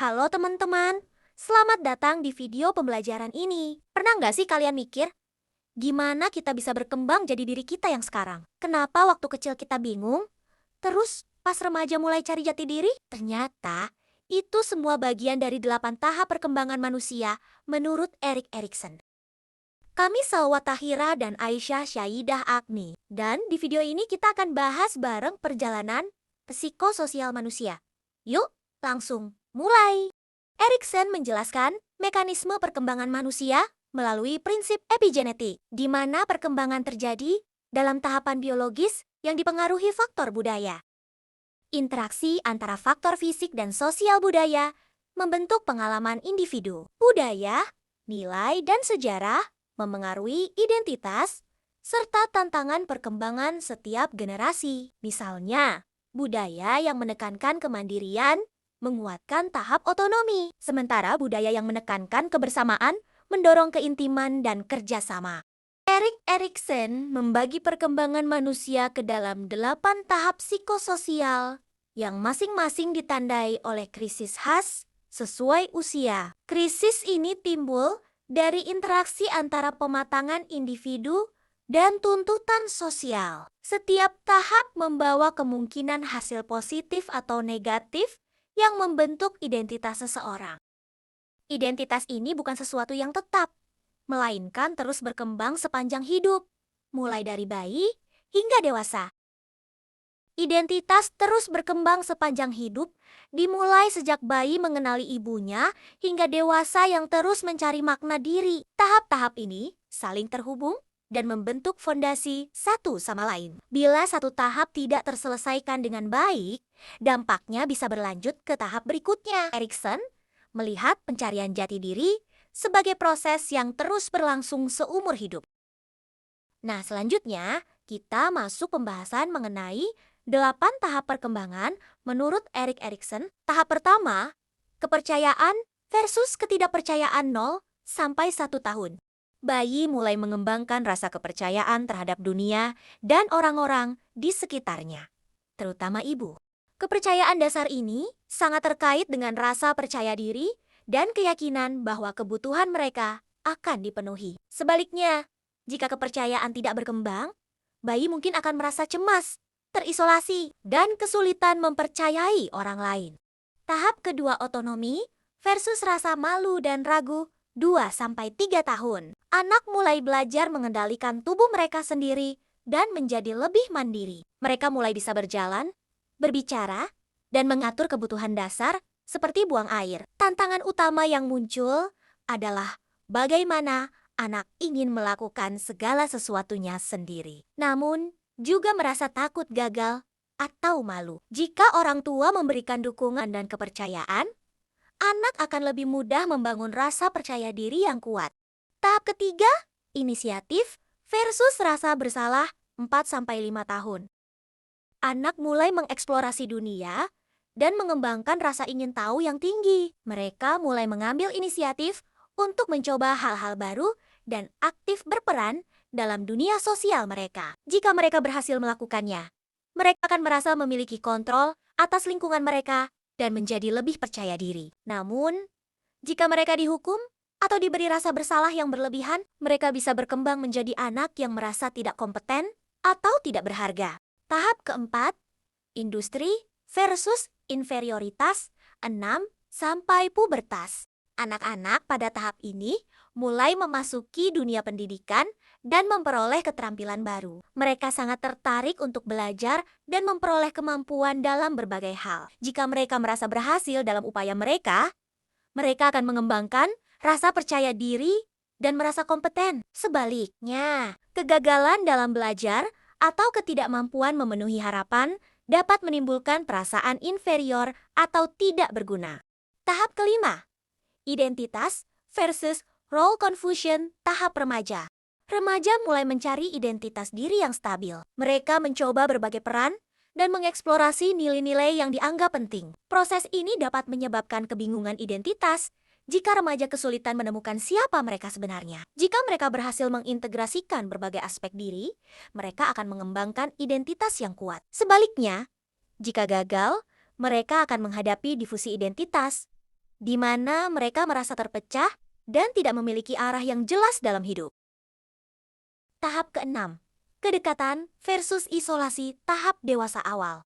Halo teman-teman, selamat datang di video pembelajaran ini. Pernah nggak sih kalian mikir, gimana kita bisa berkembang jadi diri kita yang sekarang? Kenapa waktu kecil kita bingung, terus pas remaja mulai cari jati diri? Ternyata, itu semua bagian dari 8 tahap perkembangan manusia menurut Erik Erikson. Kami Salwa Tahira dan Aisyah Syaidah Agni. Dan di video ini kita akan bahas bareng perjalanan psikososial manusia. Yuk, langsung mulai! Erikson menjelaskan mekanisme perkembangan manusia melalui prinsip epigenetik, di mana perkembangan terjadi dalam tahapan biologis yang dipengaruhi faktor budaya. Interaksi antara faktor fisik dan sosial budaya membentuk pengalaman individu. Budaya, nilai, dan sejarah memengaruhi identitas serta tantangan perkembangan setiap generasi. Misalnya, budaya yang menekankan kemandirian menguatkan tahap otonomi, sementara budaya yang menekankan kebersamaan mendorong keintiman dan kerjasama. Erik Erikson membagi perkembangan manusia ke dalam 8 tahap psikososial yang masing-masing ditandai oleh krisis khas sesuai usia. Krisis ini timbul dari interaksi antara pematangan individu dan tuntutan sosial. Setiap tahap membawa kemungkinan hasil positif atau negatif yang membentuk identitas seseorang. Identitas ini bukan sesuatu yang tetap, melainkan terus berkembang sepanjang hidup, mulai dari bayi hingga dewasa. Identitas terus berkembang sepanjang hidup, dimulai sejak bayi mengenali ibunya hingga dewasa yang terus mencari makna diri. Tahap-tahap ini saling terhubung dan membentuk fondasi satu sama lain. Bila satu tahap tidak terselesaikan dengan baik, dampaknya bisa berlanjut ke tahap berikutnya. Erikson melihat pencarian jati diri sebagai proses yang terus berlangsung seumur hidup. Nah, selanjutnya kita masuk pembahasan mengenai 8 tahap perkembangan menurut Erik Erikson. Tahap pertama, kepercayaan versus ketidakpercayaan 0 sampai 1 tahun. Bayi mulai mengembangkan rasa kepercayaan terhadap dunia dan orang-orang di sekitarnya, terutama ibu. Kepercayaan dasar ini sangat terkait dengan rasa percaya diri dan keyakinan bahwa kebutuhan mereka akan dipenuhi. Sebaliknya, jika kepercayaan tidak berkembang, bayi mungkin akan merasa cemas, terisolasi, dan kesulitan mempercayai orang lain. Tahap kedua, otonomi versus rasa malu dan ragu, 2-3 tahun. Anak mulai belajar mengendalikan tubuh mereka sendiri dan menjadi lebih mandiri. Mereka mulai bisa berjalan, berbicara, dan mengatur kebutuhan dasar seperti buang air. Tantangan utama yang muncul adalah bagaimana anak ingin melakukan segala sesuatunya sendiri. Namun, juga merasa takut gagal atau malu. Jika orang tua memberikan dukungan dan kepercayaan, anak akan lebih mudah membangun rasa percaya diri yang kuat. Tahap ketiga, inisiatif versus rasa bersalah, 4-5 tahun. Anak mulai mengeksplorasi dunia dan mengembangkan rasa ingin tahu yang tinggi. Mereka mulai mengambil inisiatif untuk mencoba hal-hal baru dan aktif berperan dalam dunia sosial mereka. Jika mereka berhasil melakukannya, mereka akan merasa memiliki kontrol atas lingkungan mereka dan menjadi lebih percaya diri. Namun, jika mereka dihukum atau diberi rasa bersalah yang berlebihan, mereka bisa berkembang menjadi anak yang merasa tidak kompeten atau tidak berharga. Tahap keempat, industri versus inferioritas, 6 sampai pubertas. Anak-anak pada tahap ini mulai memasuki dunia pendidikan dan memperoleh keterampilan baru. Mereka sangat tertarik untuk belajar dan memperoleh kemampuan dalam berbagai hal. Jika mereka merasa berhasil dalam upaya mereka akan mengembangkan rasa percaya diri dan merasa kompeten. Sebaliknya, kegagalan dalam belajar atau ketidakmampuan memenuhi harapan dapat menimbulkan perasaan inferior atau tidak berguna. Tahap kelima, identitas versus role confusion, tahap remaja. Remaja mulai mencari identitas diri yang stabil. Mereka mencoba berbagai peran dan mengeksplorasi nilai-nilai yang dianggap penting. Proses ini dapat menyebabkan kebingungan identitas jika remaja kesulitan menemukan siapa mereka sebenarnya. Jika mereka berhasil mengintegrasikan berbagai aspek diri, mereka akan mengembangkan identitas yang kuat. Sebaliknya, jika gagal, mereka akan menghadapi difusi identitas di mana mereka merasa terpecah dan tidak memiliki arah yang jelas dalam hidup. Tahap keenam, kedekatan versus isolasi tahap dewasa awal.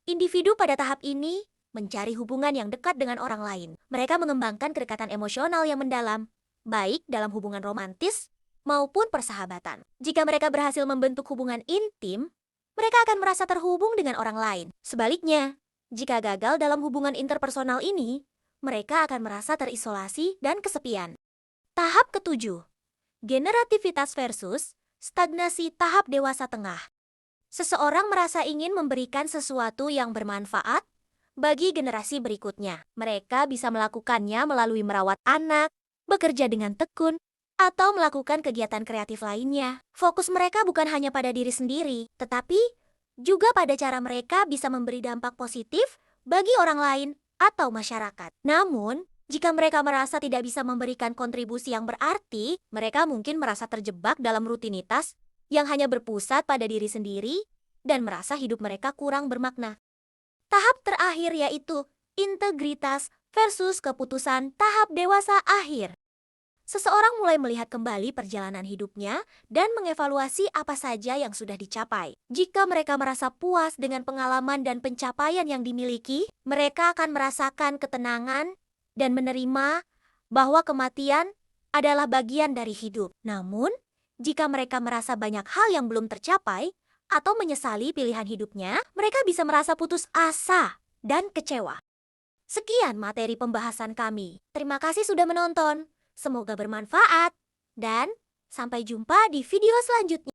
Individu pada tahap ini mencari hubungan yang dekat dengan orang lain. Mereka mengembangkan kedekatan emosional yang mendalam, baik dalam hubungan romantis maupun persahabatan. Jika mereka berhasil membentuk hubungan intim, mereka akan merasa terhubung dengan orang lain. Sebaliknya, jika gagal dalam hubungan interpersonal ini, mereka akan merasa terisolasi dan kesepian. Tahap ketujuh, generativitas versus stagnasi tahap dewasa tengah. Seseorang merasa ingin memberikan sesuatu yang bermanfaat bagi generasi berikutnya. Mereka bisa melakukannya melalui merawat anak, bekerja dengan tekun, atau melakukan kegiatan kreatif lainnya. Fokus mereka bukan hanya pada diri sendiri, tetapi juga pada cara mereka bisa memberi dampak positif bagi orang lain atau masyarakat. Namun, jika mereka merasa tidak bisa memberikan kontribusi yang berarti, mereka mungkin merasa terjebak dalam rutinitas yang hanya berpusat pada diri sendiri dan merasa hidup mereka kurang bermakna. Tahap terakhir yaitu integritas versus keputusan tahap dewasa akhir. Seseorang mulai melihat kembali perjalanan hidupnya dan mengevaluasi apa saja yang sudah dicapai. Jika mereka merasa puas dengan pengalaman dan pencapaian yang dimiliki, mereka akan merasakan ketenangan dan menerima bahwa kematian adalah bagian dari hidup. Namun, jika mereka merasa banyak hal yang belum tercapai atau menyesali pilihan hidupnya, mereka bisa merasa putus asa dan kecewa. Sekian materi pembahasan kami. Terima kasih sudah menonton. Semoga bermanfaat, dan sampai jumpa di video selanjutnya.